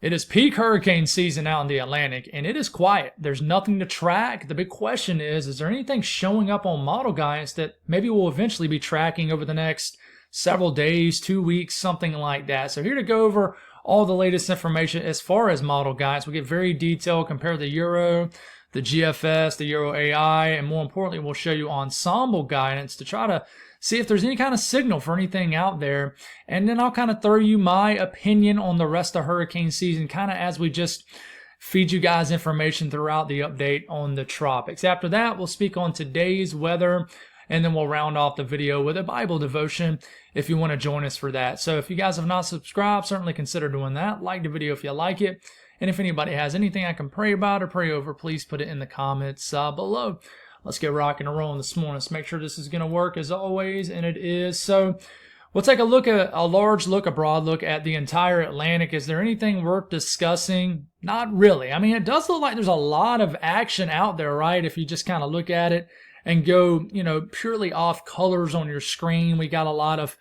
It is peak hurricane season out in the Atlantic, and it is quiet. There's nothing to track. The big question is there anything showing up on model guidance that maybe we'll eventually be tracking over the next several days, 2 weeks, something like that. So here to go over all the latest information as far as model guidance. We get very detailed, compare the Euro, the GFS, the Euro AI, and more importantly, we'll show you ensemble guidance to try to see if there's any kind of signal for anything out there. And then I'll kind of throw you my opinion on the rest of hurricane season, kind of as we just feed you guys information throughout the update on the tropics. After that, we'll speak on today's weather, and then we'll round off the video with a Bible devotion if you want to join us for that. So if you guys have not subscribed, certainly consider doing that. Like the video if you like it. And if anybody has anything I can pray about or pray over, please put it in the comments below. Let's get rocking and rolling this morning. Let's make sure this is going to work as always, and it is. So we'll take a look at a broad look at the entire Atlantic. Is there anything worth discussing? Not really. I mean, it does look like there's a lot of action out there, right? If you just kind of look at it and go, purely off colors on your screen, we got a lot of,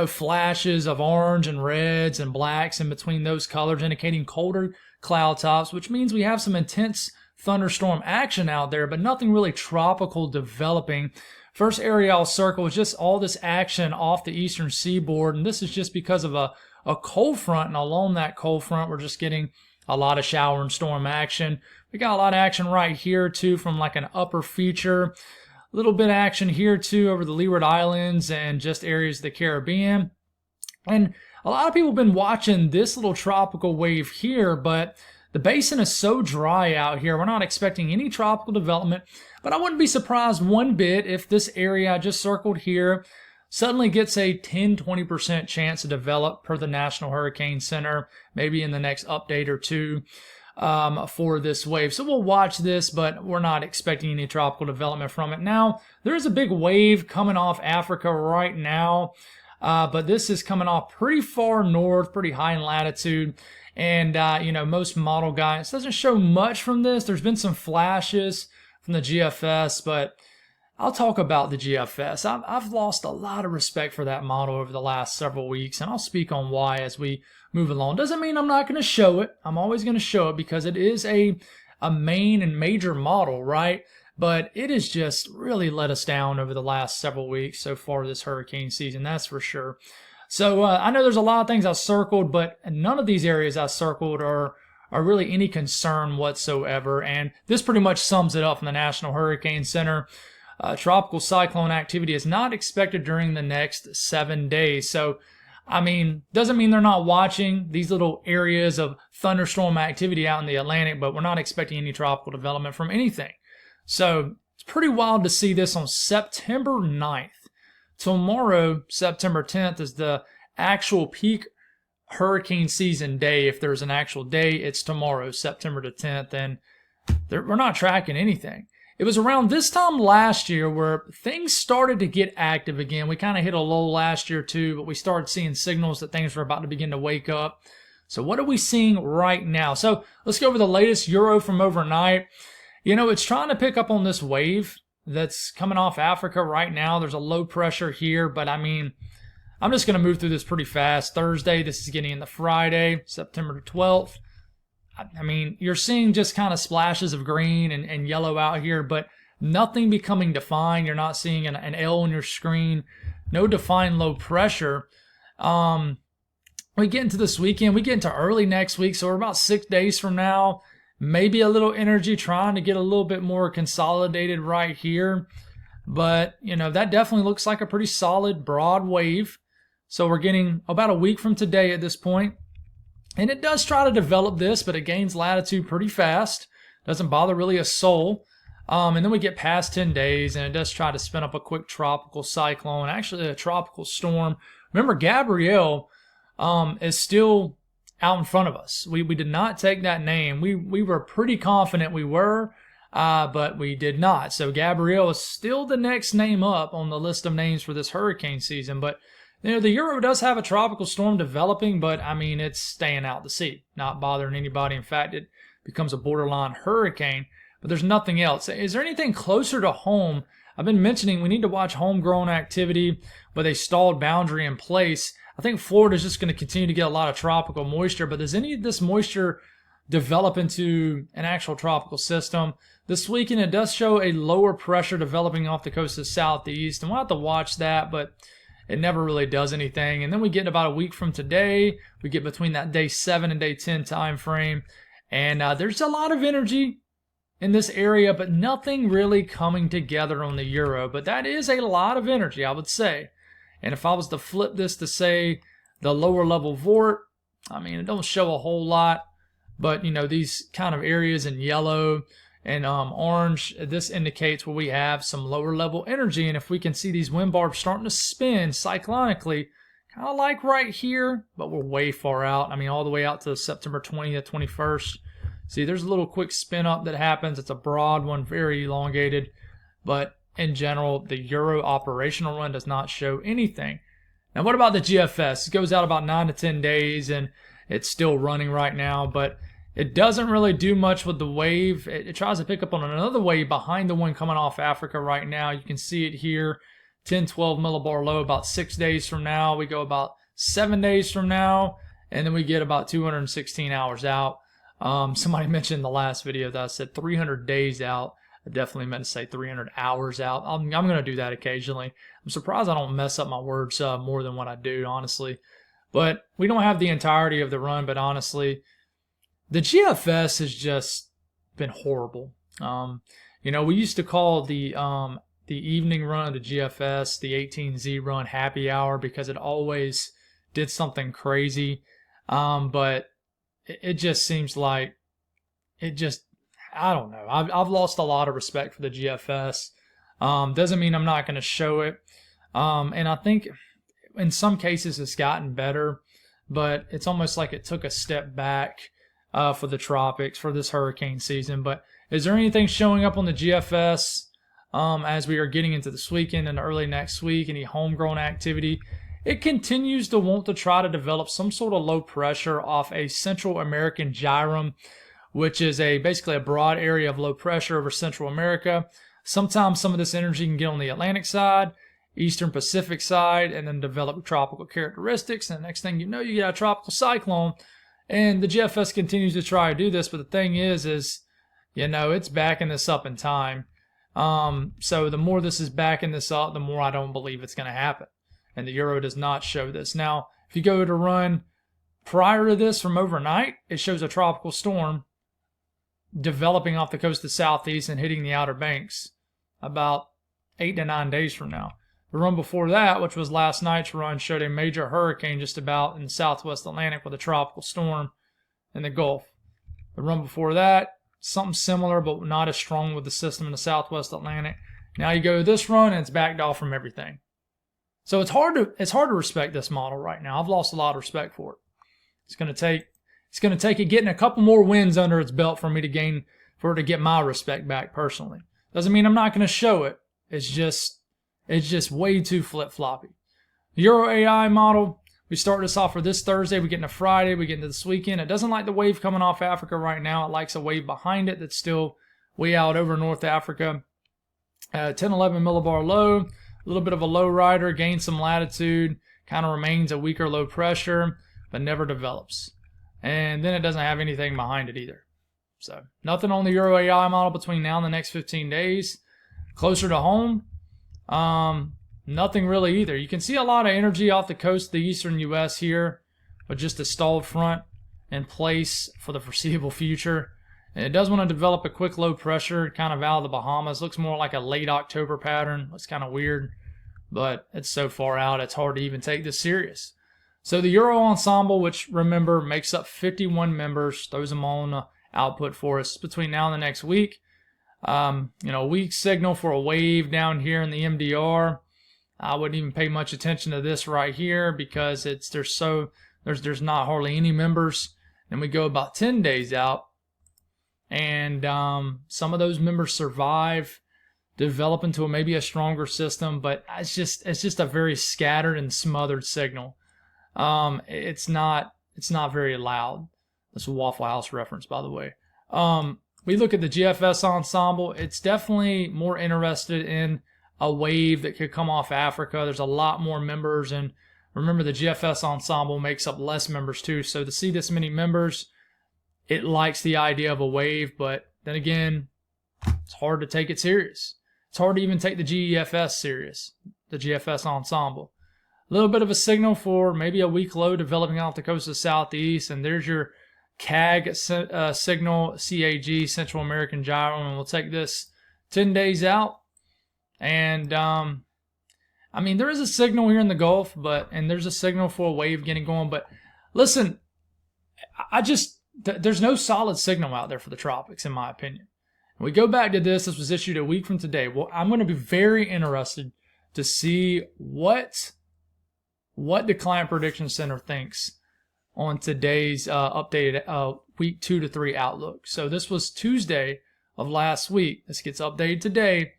flashes of orange and reds and blacks in between those colors, indicating colder cloud tops, which means we have some intense thunderstorm action out there, but nothing really tropical developing. First area I'll circle is just all this action off the eastern seaboard, and this is just because of a cold front, and along that cold front we're just getting a lot of shower and storm action. We got a lot of action right here too from like an upper feature. A little bit of action here too over the Leeward Islands and just areas of the Caribbean. And a lot of people have been watching this little tropical wave here, but the basin is so dry out here, we're not expecting any tropical development, but I wouldn't be surprised one bit if this area I just circled here suddenly gets a 10-20% chance to develop per the National Hurricane Center, maybe in the next update or two for this wave. So we'll watch this, but we're not expecting any tropical development from it. Now, there's a big wave coming off Africa right now, but this is coming off pretty far north, pretty high in latitude. And, most model guidance doesn't show much from this. There's been some flashes from the GFS, but I'll talk about the GFS. I've lost a lot of respect for that model over the last several weeks, and I'll speak on why as we move along. Doesn't mean I'm not going to show it. I'm always going to show it because it is a main and major model, right? But it has just really let us down over the last several weeks so far this hurricane season, that's for sure. So I know there's a lot of things I circled, but none of these areas I circled are really any concern whatsoever. And this pretty much sums it up from the National Hurricane Center. Tropical cyclone activity is not expected during the next 7 days. So, I mean, doesn't mean they're not watching these little areas of thunderstorm activity out in the Atlantic, but we're not expecting any tropical development from anything. So it's pretty wild to see this on September 9th. Tomorrow, September 10th, is the actual peak hurricane season day. If there's an actual day, it's tomorrow, September the 10th, and we're not tracking anything. It was around this time last year where things started to get active again. We kind of hit a lull last year too, but we started seeing signals that things were about to begin to wake up. So what are we seeing right now? So let's go over the latest Euro from overnight. It's trying to pick up on this wave that's coming off Africa right now. There's a low pressure here, but I mean, I'm just going to move through this pretty fast. Thursday, this is getting into Friday, September 12th. I mean, you're seeing just kind of splashes of green and yellow out here, but nothing becoming defined. You're not seeing an L on your screen. No defined low pressure. We get into this weekend. We get into early next week, so we're about 6 days from now. Maybe a little energy trying to get a little bit more consolidated right here. But, that definitely looks like a pretty solid broad wave. So we're getting about a week from today at this point. And it does try to develop this, but it gains latitude pretty fast. Doesn't bother really a soul. And then we get past 10 days, and it does try to spin up a quick tropical cyclone, actually a tropical storm. Remember, Gabrielle is still out in front of us. We did not take that name. We were pretty confident we were, but we did not. So Gabrielle is still the next name up on the list of names for this hurricane season. But the Euro does have a tropical storm developing, but I mean, it's staying out to sea, not bothering anybody. In fact, it becomes a borderline hurricane, but there's nothing else. Is there anything closer to home? I've been mentioning we need to watch homegrown activity with a stalled boundary in place. I think Florida is just going to continue to get a lot of tropical moisture, but does any of this moisture develop into an actual tropical system? This weekend, it does show a lower pressure developing off the coast of the southeast, and we'll have to watch that, but it never really does anything. And then we get about a week from today, we get between that day 7 and day 10 time frame, and there's a lot of energy in this area, but nothing really coming together on the Euro. But that is a lot of energy, I would say. And if I was to flip this to, say, the lower level vort, I mean, it don't show a whole lot, but, you know, these kind of areas in yellow and orange, this indicates where we have some lower level energy. And if we can see these wind barbs starting to spin cyclonically, kind of like right here, but we're way far out. I mean, all the way out to September 20th, 21st. See, there's a little quick spin up that happens. It's a broad one, very elongated. But in general, the Euro operational run does not show anything. Now, what about the GFS? It goes out about 9 to 10 days, and it's still running right now. But it doesn't really do much with the wave. It tries to pick up on another wave behind the one coming off Africa right now. You can see it here, 10, 12 millibar low about 6 days from now. We go about 7 days from now, and then we get about 216 hours out. Somebody mentioned in the last video that I said 300 days out. I definitely meant to say 300 hours out. I'm going to do that occasionally. I'm surprised I don't mess up my words more than what I do, honestly. But we don't have the entirety of the run, but honestly, the GFS has just been horrible. You know, we used to call the evening run of the GFS, the 18Z run, happy hour, because it always did something crazy. But it just seems like I don't know. I've lost a lot of respect for the GFS. Doesn't mean I'm not going to show it. And I think in some cases it's gotten better, but it's almost like it took a step back for the tropics for this hurricane season. But is there anything showing up on the GFS as we are getting into this weekend and early next week? Any homegrown activity? It continues to want to try to develop some sort of low pressure off a Central American gyrum, which is basically a broad area of low pressure over Central America. Sometimes some of this energy can get on the Atlantic side, Eastern Pacific side, and then develop tropical characteristics. And the next thing you know, you get a tropical cyclone. And the GFS continues to try to do this, but the thing is, you know, it's backing this up in time. So the more this is backing this up, the more I don't believe it's going to happen. And the Euro does not show this. Now, if you go to run prior to this from overnight, it shows a tropical storm developing off the coast of the southeast and hitting the Outer Banks about 8 to 9 days from now. The run before that, which was last night's run, showed a major hurricane just about in the southwest Atlantic with a tropical storm in the Gulf. The run before that, something similar but not as strong with the system in the southwest Atlantic. Now you go to this run and it's backed off from everything. So it's hard to respect this model right now. I've lost a lot of respect for it. It's going to take it getting a couple more wins under its belt for it to get my respect back personally. Doesn't mean I'm not going to show it. It's just way too flip-floppy. The Euro AI model, we start this off for this Thursday. We get into Friday. We get into this weekend. It doesn't like the wave coming off Africa right now. It likes a wave behind it that's still way out over North Africa. 10, 11 millibar low. A little bit of a low rider. Gains some latitude. Kind of remains a weaker low pressure, but never develops. And then it doesn't have anything behind it either. So nothing on the Euro AI model between now and the next 15 days. Closer to home, nothing really either. You can see a lot of energy off the coast of the eastern U.S. here, but just a stalled front in place for the foreseeable future. And it does want to develop a quick low pressure kind of out of the Bahamas. Looks more like a late October pattern. Looks kind of weird, but it's so far out it's hard to even take this serious. So the Euro ensemble, which remember makes up 51 members, throws them all in the output for us between now and the next week. Weak signal for a wave down here in the MDR. I wouldn't even pay much attention to this right here because there's not hardly any members. And we go about 10 days out, and some of those members survive, develop into maybe a stronger system, but it's just a very scattered and smothered signal. It's not very loud. That's a Waffle House reference, by the way. We look at the GFS ensemble. It's definitely more interested in a wave that could come off Africa. There's a lot more members, and Remember, the GFS ensemble makes up less members too, so to see this many members, it likes the idea of a wave, but then again, it's hard to take it serious. It's hard to even take the GEFS serious, the GFS ensemble. A little bit of a signal for maybe a weak low developing off the coast of the southeast, and there's your CAG signal, CAG, Central American Gyro, and we'll take this 10 days out. And I mean, there is a signal here in the Gulf, and there's a signal for a wave getting going. But listen, there's no solid signal out there for the tropics, in my opinion. We go back to this. This was issued a week from today. Well, I'm going to be very interested to see what the Climate Prediction Center thinks on today's updated week 2 to 3 outlook. So this was Tuesday of last week. This gets updated today,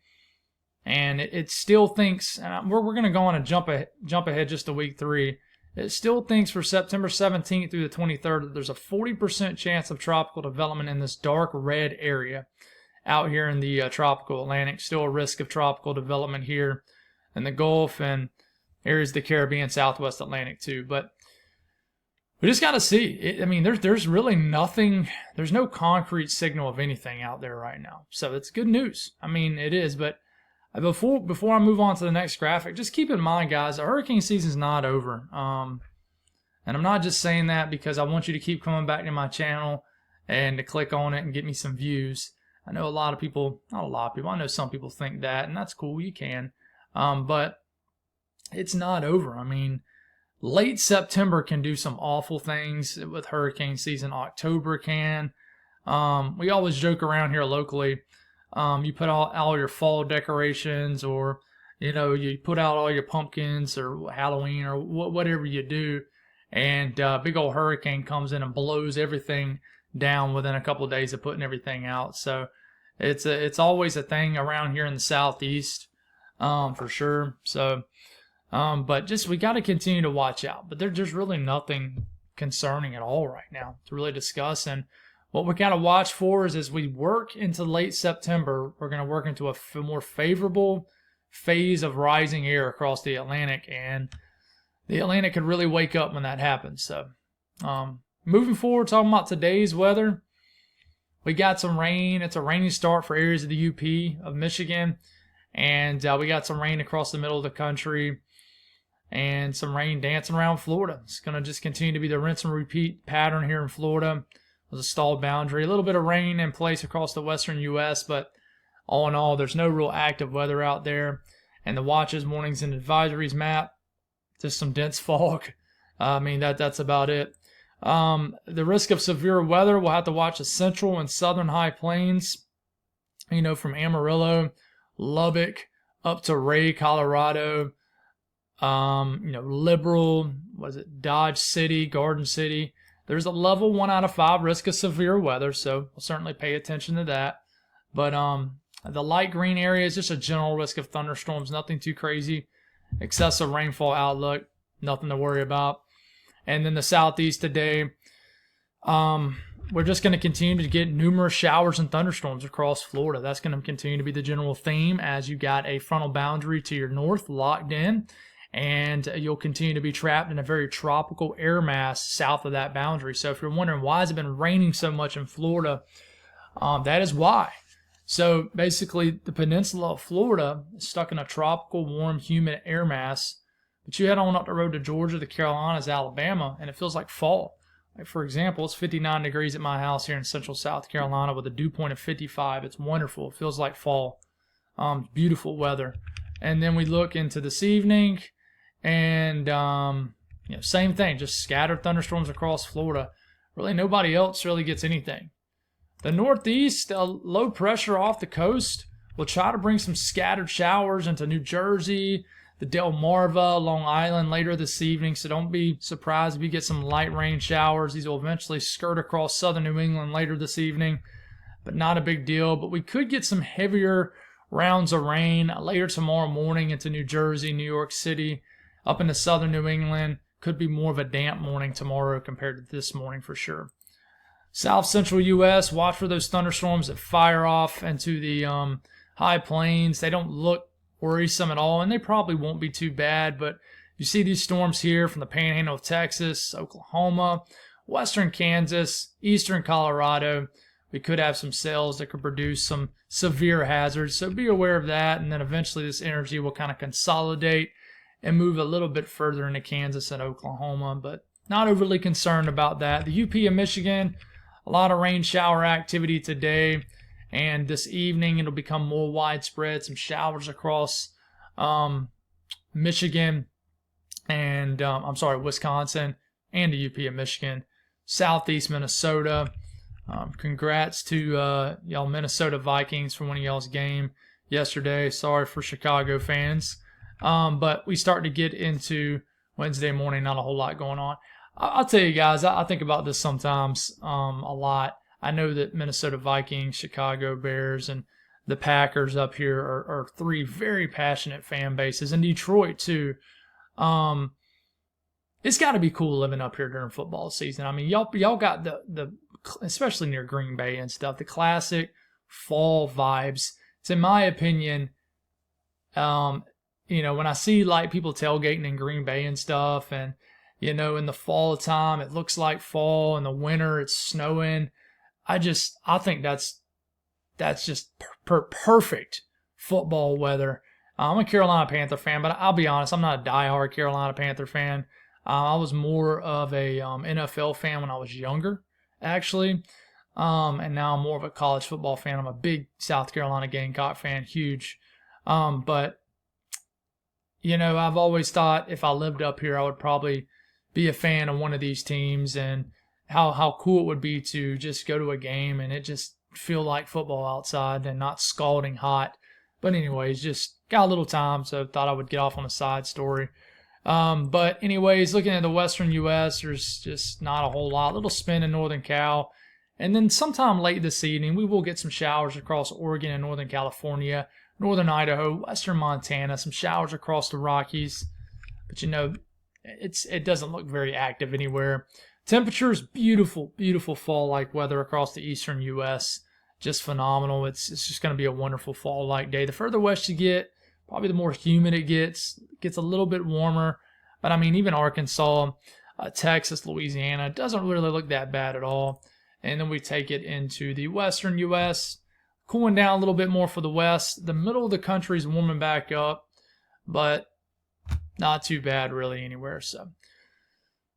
and it still thinks, and we're going to go on a jump ahead just to week 3. It still thinks for September 17th through the 23rd that there's a 40% chance of tropical development in this dark red area out here in the tropical Atlantic. Still a risk of tropical development here in the Gulf and areas of the Caribbean, Southwest Atlantic too. But we just got to see. I mean, there's really nothing. There's no concrete signal of anything out there right now. So it's good news. I mean, it is. But before I move on to the next graphic, just keep in mind, guys, the hurricane season's not over. And I'm not just saying that because I want you to keep coming back to my channel and to click on it and get me some views. I know a lot of people, not a lot of people, I know some people think that, and that's cool, you can. But it's not over. I mean, late September can do some awful things with hurricane season. October can. We always joke around here locally. You put all your fall decorations, or you put out all your pumpkins or Halloween or whatever you do, and a big old hurricane comes in and blows everything down within a couple of days of putting everything out. So it's always a thing around here in the southeast, for sure. So but just we got to continue to watch out. But there's really nothing concerning at all right now to really discuss. And what we got to watch for is as we work into late September, we're going to work into a more favorable phase of rising air across the Atlantic, and the Atlantic could really wake up when that happens. So moving forward, talking about today's weather, we got some rain. It's a rainy start for areas of the UP of Michigan, and we got some rain across the middle of the country and some rain dancing around Florida. It's going to just continue to be the rinse and repeat pattern here in Florida. With a stalled boundary, a little bit of rain in place across the western U.S., but all in all, there's no real active weather out there. And the watches, warnings, and advisories map, just some dense fog. I mean, that's about it. The risk of severe weather, we'll have to watch the central and southern high plains, from Amarillo, Lubbock, up to Ray, Colorado, Liberal, Dodge City, Garden City. There's a level 1 out of 5 risk of severe weather, so we'll certainly pay attention to that. But the light green area is just a general risk of thunderstorms, nothing too crazy. Excessive rainfall outlook, nothing to worry about. And then the southeast today, we're just going to continue to get numerous showers and thunderstorms across Florida. That's going to continue to be the general theme as you got a frontal boundary to your north locked in. And you'll continue to be trapped in a very tropical air mass south of that boundary. So if you're wondering why has it been raining so much in Florida, that is why. So basically, the peninsula of Florida is stuck in a tropical, warm, humid air mass. But you head on up the road to Georgia, the Carolinas, Alabama, and it feels like fall. Like for example, it's 59 degrees at my house here in central South Carolina with a dew point of 55. It's wonderful. It feels like fall. Beautiful weather. And then we look into this evening. And, same thing, just scattered thunderstorms across Florida. Really, nobody else really gets anything. The northeast, low pressure off the coast will try to bring some scattered showers into New Jersey, the Delmarva, Long Island later this evening. So don't be surprised if you get some light rain showers. These will eventually skirt across southern New England later this evening, but not a big deal. But we could get some heavier rounds of rain later tomorrow morning into New Jersey, New York City. Up into southern New England, could be more of a damp morning tomorrow compared to this morning for sure. South central U.S., watch for those thunderstorms that fire off into the high plains. They don't look worrisome at all, and they probably won't be too bad, but You see these storms here from the Panhandle of Texas, Oklahoma, western Kansas, eastern Colorado. We could have some cells that could produce some severe hazards, so be aware of that. And then eventually this energy will kind of consolidate and move a little bit further into Kansas and Oklahoma, but not overly concerned about that. The UP of Michigan, a lot of rain shower activity today, and this evening it'll become more widespread. Some showers across Michigan and Wisconsin and the UP of Michigan, southeast Minnesota. Congrats to y'all Minnesota Vikings for winning y'all's game yesterday. Sorry for Chicago fans. But we start to get into Wednesday morning, not a whole lot going on. I'll tell you guys, I think about this sometimes a lot. I know that Minnesota Vikings, Chicago Bears, and the Packers up here are three very passionate fan bases, and Detroit too. It's got to be cool living up here during football season. I mean, y'all got the especially near Green Bay and stuff, the classic fall vibes. It's in my opinion, when I see like people tailgating in Green Bay and stuff, and in the fall time it looks like fall, in the winter it's snowing. I think that's just perfect football weather. I'm a Carolina Panther fan, but I'll be honest, I'm not a diehard Carolina Panther fan. I was more of a NFL fan when I was younger, actually. And now I'm more of a college football fan. I'm a big South Carolina Gamecock fan, huge. But, I've always thought if I lived up here, I would probably be a fan of one of these teams, and how cool it would be to just go to a game and it just feel like football outside and not scalding hot. But anyways, just got a little time, so thought I would get off on a side story. But anyways, looking at the western U.S., there's just not a whole lot. A little spin in northern Cal. And then sometime late this evening, we will get some showers across Oregon and northern California, northern Idaho, western Montana, some showers across the Rockies. But it doesn't look very active anywhere. Temperatures, beautiful, beautiful fall-like weather across the eastern U.S. Just phenomenal. It's just going to be a wonderful fall-like day. The further west you get, probably the more humid it gets. It gets a little bit warmer. But, I mean, even Arkansas, Texas, Louisiana, doesn't really look that bad at all. And then we take it into the western U.S., cooling down a little bit more for the west. The middle of the country is warming back up, but not too bad really anywhere. So,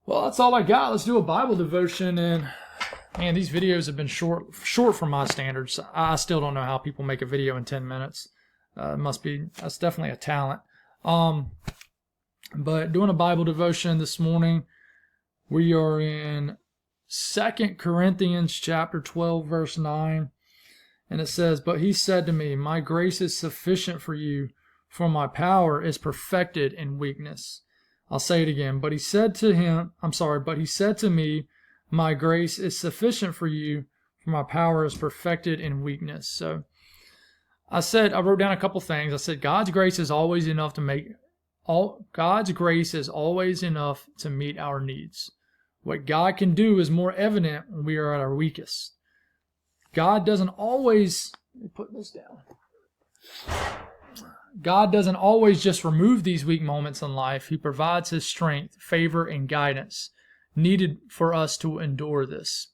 well, that's all I got. Let's do a Bible devotion. And, man, these videos have been short for my standards. I still don't know how people make a video in 10 minutes. That's definitely a talent. But doing a Bible devotion this morning, we are in 2 Corinthians chapter 12, verse 9. And it says, "But he said to me, my grace is sufficient for you, for my power is perfected in weakness." I'll say it again. But he said to me, my grace is sufficient for you, for my power is perfected in weakness. So I wrote down a couple things. I said, God's grace is always enough to meet our needs. What God can do is more evident when we are at our weakest. God doesn't always just remove these weak moments in life. He provides his strength, favor, and guidance needed for us to endure this.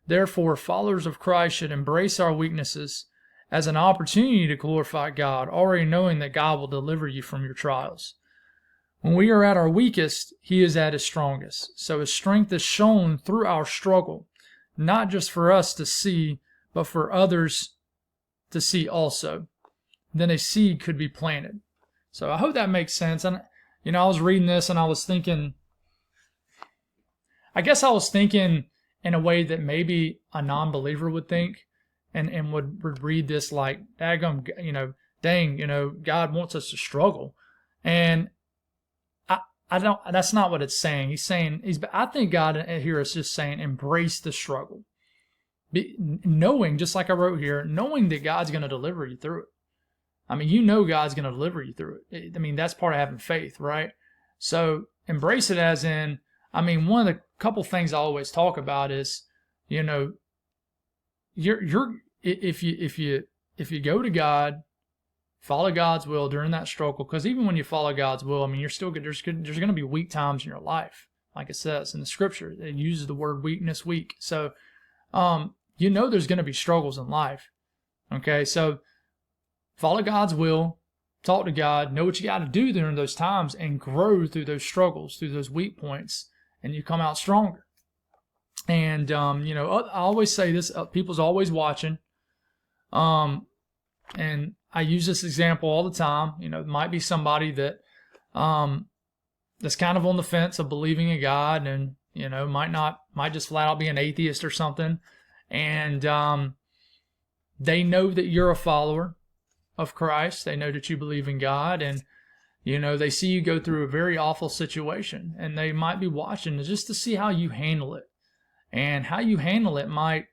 Therefore, followers of Christ should embrace our weaknesses as an opportunity to glorify God, already knowing that God will deliver you from your trials. When we are at our weakest, he is at his strongest. So his strength is shown through our struggle, not just for us to see, but for others to see also. Then a seed could be planted. So I hope that makes sense. And, I was reading this and I was thinking in a way that maybe a non-believer would think and would read this like, dang, God wants us to struggle. And that's not what it's saying. I think God here is just saying, embrace the struggle. Knowing, just like I wrote here, knowing that God's going to deliver you through it. I mean, God's going to deliver you through it. I mean, that's part of having faith, right? So embrace it as in, one of the couple things I always talk about is, if you go to God Follow God's will during that struggle, because even when you follow God's will, I mean, you're still good. There's going to be weak times in your life, like it says in the scripture. It uses the word weakness, weak. So, there's going to be struggles in life. Okay, so follow God's will, talk to God, know what you got to do during those times, and grow through those struggles, through those weak points, and you come out stronger. And I always say this: people's always watching. And I use this example all the time. It might be somebody that that's kind of on the fence of believing in God, and might just flat out be an atheist or something. And they know that you're a follower of Christ. They know that you believe in God, and they see you go through a very awful situation, and they might be watching just to see how you handle it. And how you handle it might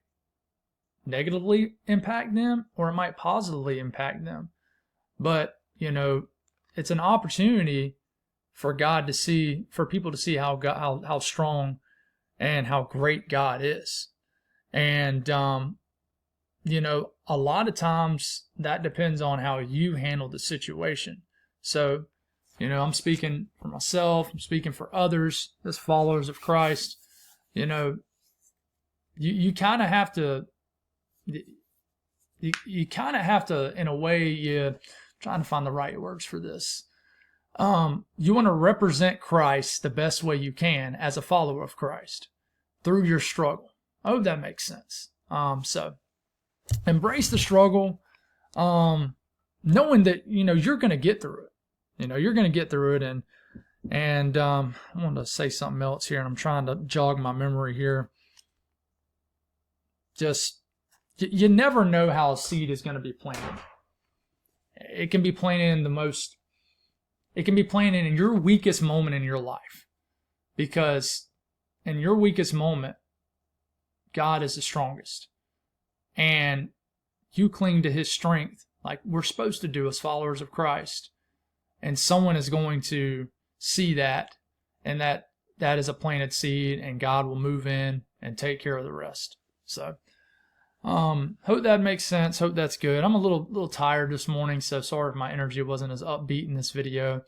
negatively impact them, or it might positively impact them. But, it's an opportunity for God to see, for people to see how strong and how great God is. And, a lot of times that depends on how you handle the situation. So, I'm speaking for myself, I'm speaking for others as followers of Christ. You kind of have to, in a way, trying to find the right words for this. You want to represent Christ the best way you can as a follower of Christ through your struggle. I hope that makes sense. So embrace the struggle, knowing that, you're going to get through it. You're going to get through it. And I wanted to say something else here, and I'm trying to jog my memory here. Just, you never know how a seed is going to be planted. It can be planted in your weakest moment in your life. Because in your weakest moment, God is the strongest. And you cling to his strength like we're supposed to do as followers of Christ. And someone is going to see that, and that is a planted seed, and God will move in and take care of the rest. So, hope that makes sense. Hope that's good. I'm a little tired this morning, so sorry if my energy wasn't as upbeat in this video.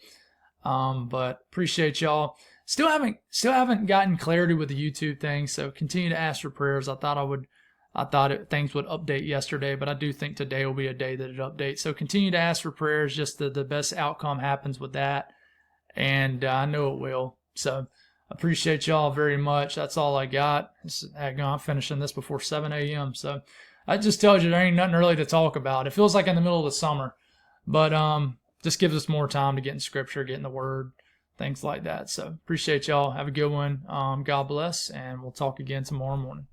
But appreciate y'all. Still haven't gotten clarity with the YouTube thing, so continue to ask for prayers. I thought things would update yesterday, but I do think today will be a day that it updates. So continue to ask for prayers. Just the best outcome happens with that, and I know it will. So appreciate y'all very much. That's all I got. I'm finishing this before 7 a.m. So that just tells you there ain't nothing really to talk about. It feels like in the middle of the summer, but just gives us more time to get in Scripture, get in the Word, things like that. So appreciate y'all. Have a good one. God bless, and we'll talk again tomorrow morning.